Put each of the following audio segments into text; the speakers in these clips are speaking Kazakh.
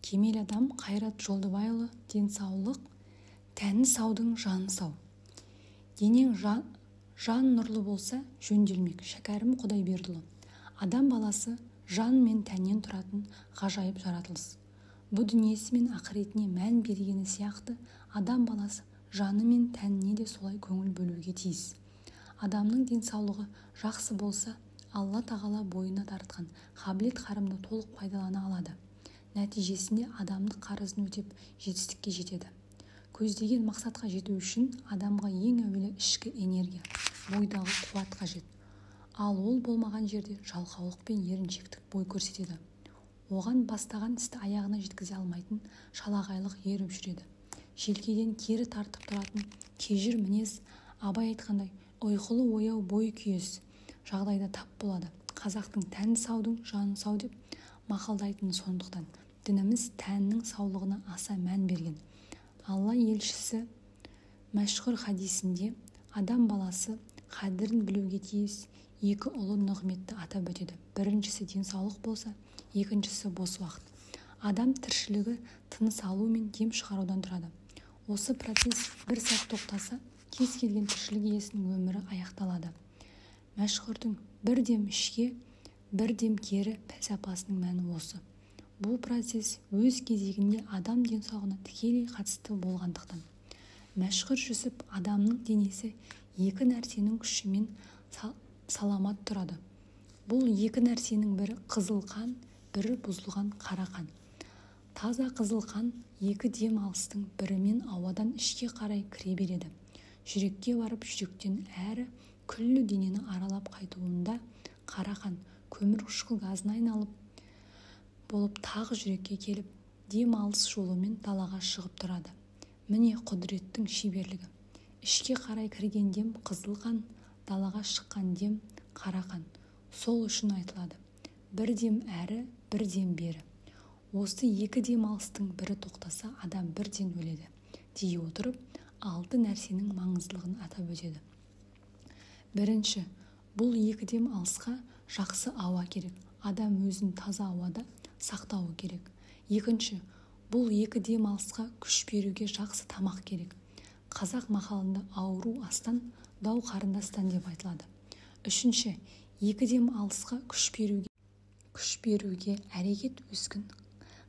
Кемел адам Қайрат Жолдыбайұлы. Денсаулық тәні саудың жаны сау. Денең жан нұрлы болса жөнделмек. Шәкәрім Құдайбердіұлы. Адам баласы жан мен тәннен тұратын ғажайып жаратылыс. Бұл дүниесі мен ақыретіне мән бергені сияқты адам баласы жаны мен тәніне де солай көңіл бөлуге тиіс. Адамның денсаулығы жақсы болса, Алла тағала бойына тартқан қабілет-қарымды толық пайдалана алады. Нәтижесінде адамдық қарызын өтеп жетістікке жетеді. Көздеген мақсатқа жету үшін адамға ең әуелі ішкі энергия, бойдағы қуат қажет. Ал ол болмаған жерде жалқаулық пен еріншектік бой көрсетеді. Оған бастаған істі аяғына жеткізе алмайтын шалағайлық еріп жүреді. Желкеден кері тартып тұратын кежір мінез, Абай айтқандай, ұйқылы ояу бой күйес жағдайда тап болады. Қазақтың тән саудың жаны сау деп мақалдайтыны сондықтан дініміз тәннің саулығына аса мән берген. Алла елшісі мәшһүр хадисінде адам баласы қадірін білуге тиіс екі ұлы нығметті атап өтеді. Біріншісі денсаулық болса, екіншісі бос уақыт. Адам тіршілігі тыныс алу мен дем шығарудан тұрады. Осы процесс бір сәт тоқтаса, кез келген тіршілік иесінің өмірі аяқталады. Мәшһүрдің бір дем ішке, бір дем кері пәлсапасының мәні осы. Бұл процесс өз кезегінде адам денсаулығына тікелей қатысты болғандықтан. Мәшһүр Жүсіп адамның денесі екі нәрсенің күшімен саламат тұрады. Бұл екі нәрсенің бірі қызыл қан, бірі бұзылған қара қан. Таза қызыл қан екі дем алыстың бірімен ауадан ішке қарай кіре береді. Жүрекке барып жүректен әрі күллі денені аралап қайтуында қара қан көмірқышқыл газына айналып болып тағы жүрекке келіп дем алыс жолымен далаға шығып тұрады. Міне құдіреттің шеберлігі. Ішке қарай кірген дем қызыл қан, далаға шыққан дем қара қан. Сол үшін айтылады: бір дем әрі, бір дем бері. Осы екі дем алыстың бірі тоқтаса, адам бірден өледі. Дей отырып, 6 нәрсенің маңыздылығын атап өтеді. Бірінші, бұл екі дем алысқа жақсы ауа керек. Адам өзін таза ауада сақтауы керек. Екінші, бұл екі дем алысқа күш беруге жақсы тамақ керек. Қазақ мақалында ауру астан, дау қарындастан деп айтылады. Үшінші, екі дем алысқа күш беруге әрекет өскін.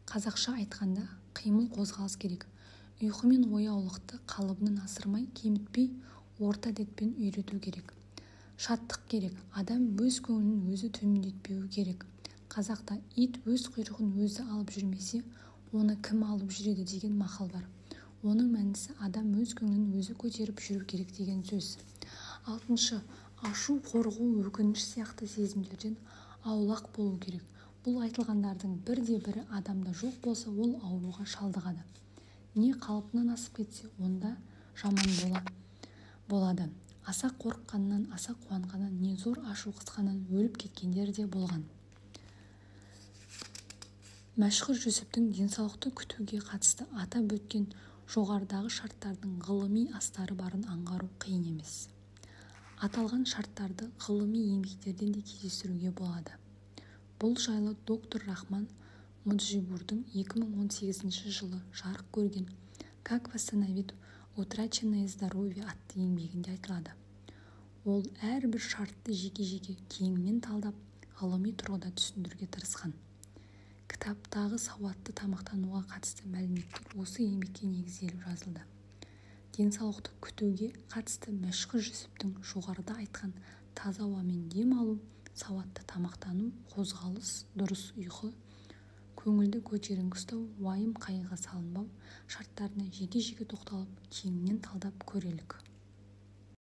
Қазақша айтқанда қимыл қозғалыс керек. Ұйқы мен ояулықты қалыбынан асырмай, кемітпей, орта әдетпен үйрету керек. Шаттық керек. Адам өз көңілін өзі төмендетпеу керек. Қазақта ит өз құйрығын өзі алып жүрмесе, оны кім алып жүреді деген мақал бар. Оның мәнісі адам өз көңілін өзі көтеріп жүру керек деген сөз. Алтыншы, ашу, қорқу, өкініш сияқты сезімдерден аулақ болу керек. Бұл айтылғандардың бірде-бірі адамда жоқ болса, ол ауруға шалдығады. Не қалыпынан асып кетсе, онда жаман болады. Аса қорыққаннан, аса қуанғаннан, не зор ашу қысқаннан өліп кеткендер де болған. Мәшһүр Жүсіптің денсаулықты күтуге қатысты атап өткен жоғарыдағы шарттардың ғылыми астары барын аңғару қиын емес. Аталған шарттарды ғылыми еңбектерден де кездестіруге болады. Бұл жайлы доктор Рахман Муджибурдың 2018 жылы жарық көрген «Как восстановить утраченное здоровье» атты еңбегінде айтылады. Ол әрбір шартты жеке-жеке кеңінен талдап, ғылыми тұрғыда түсіндіруге тырысқан. Кітаптағы сауатты тамақтануға қатысты мәліметтер осы еңбекке негізделіп жазылды. Денсаулықты күтуге қатысты мәшһүр Жүсіптің жоғарыда айтқан таза ауамен дем алу, сауатты тамақтану, қозғалыс, дұрыс ұйқы, көңілді көтеріңкі ұстау, уайым қайғыға салынбау шарттарына жеке-жеке тоқталып, кеңінен талдап көрелік.